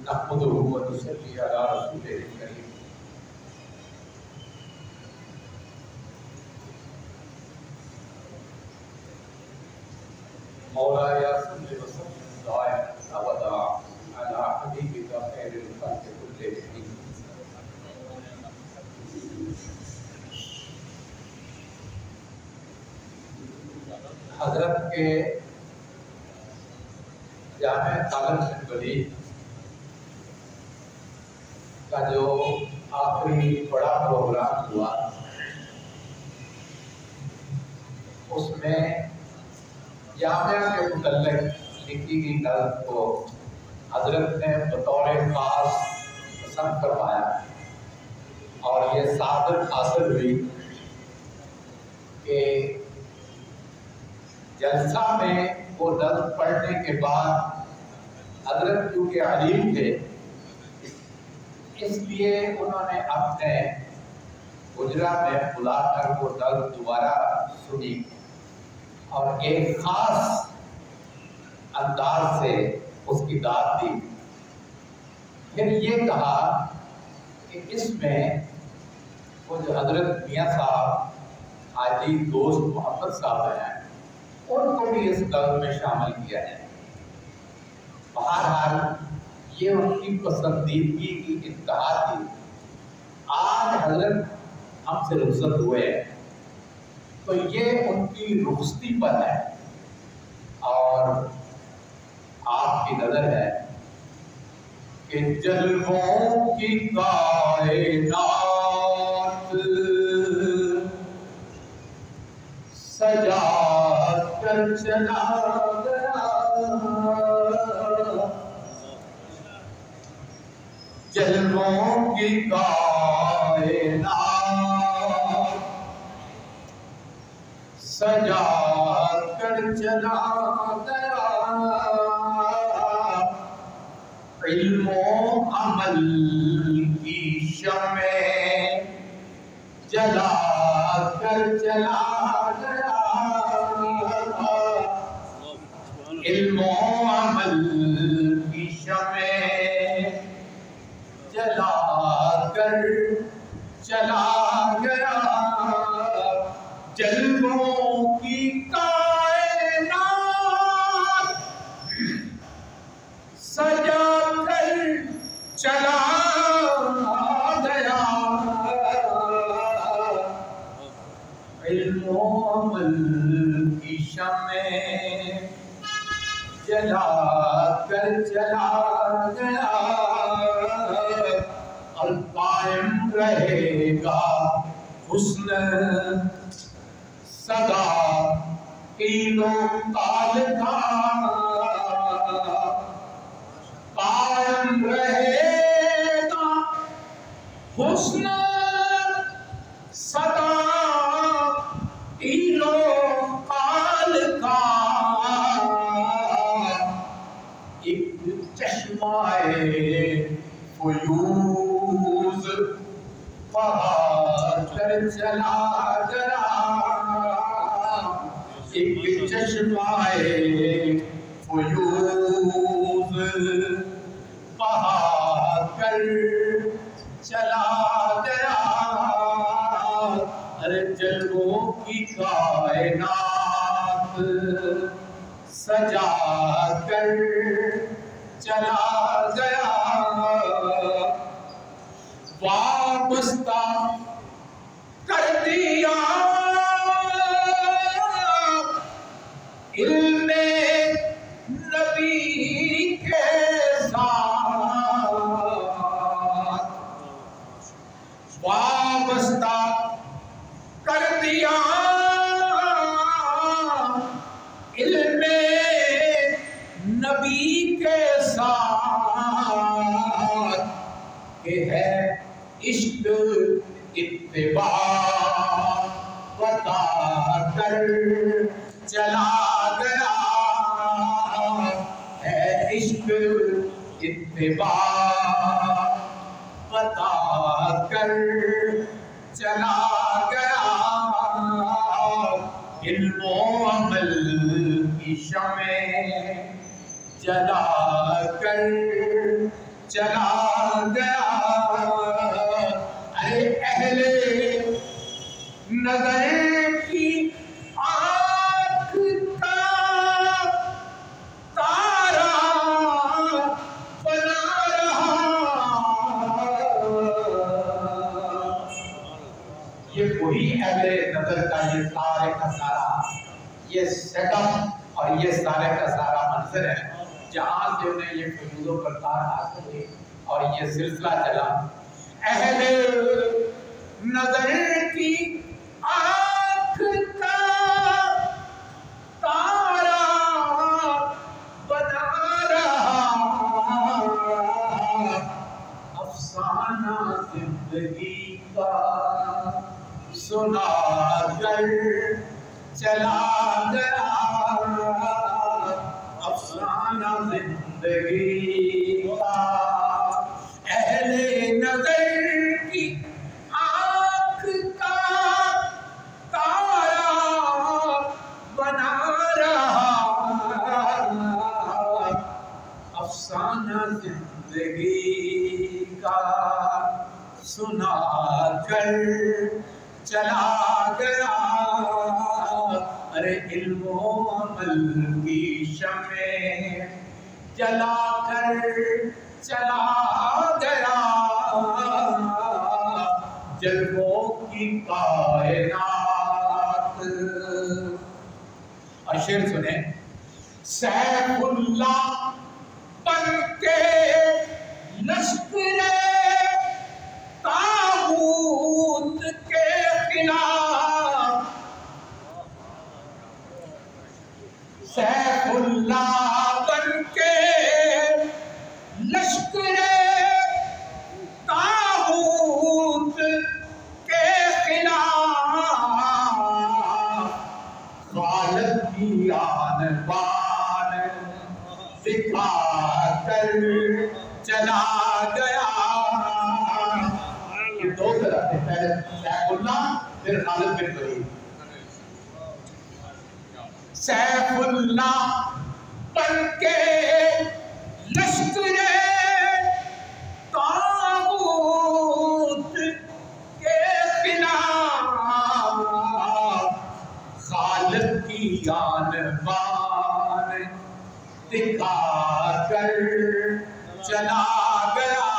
نحمده ونصلي على رسوله الكريم مولاي صل وسلم دائما ابدا على حبيبك خير الخلق كلهم. حضرت کے جامع خالد بن ولید کا جو آخری بڑا پروگرام ہوا اس میں جامعہ کے متعلق لکھی گئی نظم کو حضرت نے بطور خاص پسند کروایا اور یہ سعادت حاصل ہوئی کہ جلسہ میں وہ نظم پڑھنے کے بعد حضرت کیونکہ علیم تھے اس لیے انہوں نے اپنے حجرہ میں بلا کر وہ نظم دوبارہ سنی اور ایک خاص انداز سے اس کی داد دی. پھر یہ کہا کہ اس میں وہ جو حضرت میاں صاحب حاجی دوست محمد صاحب ہیں ان کو بھی اس نظم میں شامل کیا جائے. بہرحال یہ ان کی پسندیدگی کی انتہا تھی. آج حضرت ہم سے رخصت ہوئے ہیں تو یہ ان کی رخصتی پر ہے اور آپ کی نظر ہے کہ جلووں کی کائنات سجا کر چلا گیا، جلووں کی کائنات سجا کر چلا گیا، علم و عمل کی شمع جلا کر چلا گیا، علم و عمل کی شمع جلا کر چلا گیا، جلووں کی کائنات سجا کر چلا گیا، علم و عمل کی شمع جلا کر چلا گیا، اور قائم رہے گا حسن سدا تینوں کال کا، قائم رہے گا حسن سدا تینوں کال کا، ایک چشمہ فیوز بہا کر چلا گیا، ایک چشمہ فیوز بہا کر چلا گیا، ارے جلووں کی کائنات سجا کر چلا گیا، وابستہ کر دیا علم نبی کے ساتھ، وابستہ کر دیا علم نبی کے ساتھ، کہ ہے عشق اتباع بتا کر چلا گیا، ہے عشق اتباع بتا کر چلا گیا، علم و عمل کی شمع جلا کر چلا گیا. ارے اہل نظر کی آنکھ کا تارا بنا رہا. یہ وہی اہل نظر کا یہ سارے کا سارا یہ سیٹ اپ اور یہ سارے کا سارا منظر ہے جہاں سے انہیں یہ فیوز و کرتار حاصل ہوئی اور یہ سلسلہ چلا. اہل نظر کی آنکھ کا تارا بنا رہا افسانہ زندگی کا سنا کر چلا گیا. افسانہ زندگی کا اہل نظر کی آنکھ کا تارا بنا رہا افسانہ زندگی کا سنا کر چلا گیا. ارے علم و عمل کی شمع جلا کر چلا گیا. جلووں کی کائنات. اور شعر سنیں. سیف اللہ بن کے لشکر طاغوت کے خلاف. سیف اللہ بن کے لشکر طاغوت کے خلاف خالد کی آن بان دکھا کر چلا گیا. یہ دو طرح سے پہلے سیف اللہ پھر خالد بن ولید. سیف اللہ بن کے لشکر طاغوت کے خلاف خالد کی آن بان دکھا کر چلا گیا.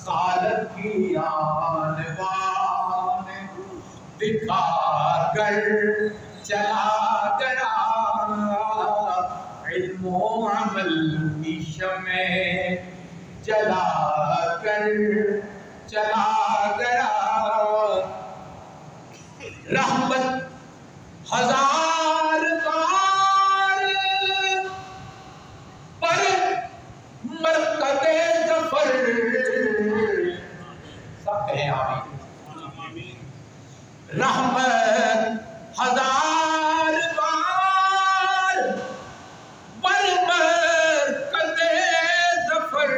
خالد کی آن بان دکھا کر چلا گیا. علم و عمل کی شمع جلا کر چلا گیا. رحمت ہزار بار پر مرکز ظفر. سب کہیں آمین. رحمت ہزار بار پر مرکز ظفر.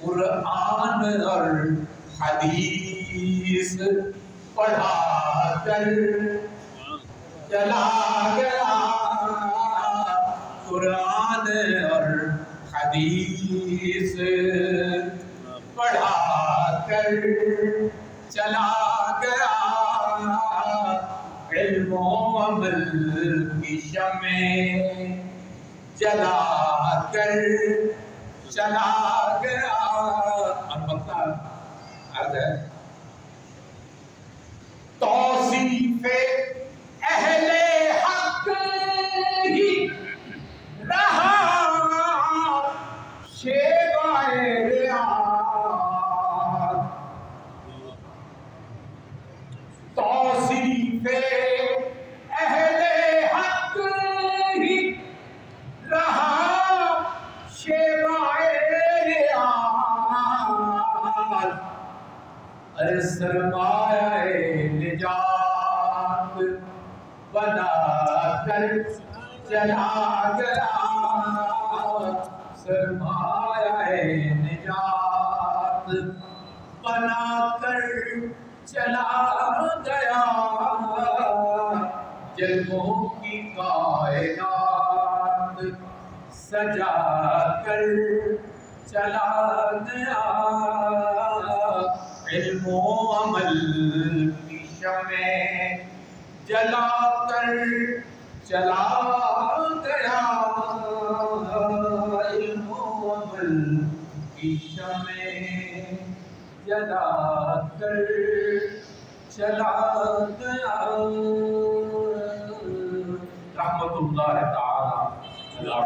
قرآن اور حدیث پڑھا کر چلا گیا. قرآن اور حدیث پڑھا کر چلا گیا. علم و عمل کی شمع جلا کر چلا گیا. اب مقطع عرض ہے. توصیف اہل حق ہی رہا شیوائے ریاض. توصیف اہل حق ہی رہا شیوائے ریاض. ارے سرمایہ نجات بنا کر چلا گیا. سرمایہ نجات بنا کر چلا گیا. جلووں کی کائنات سجا کر چلا گیا، علم و عمل کی شمع جلا کر چلا گیا، علم و عمل کی شمع جلا کر چلا گیا۔ رحمت اللہ تعالی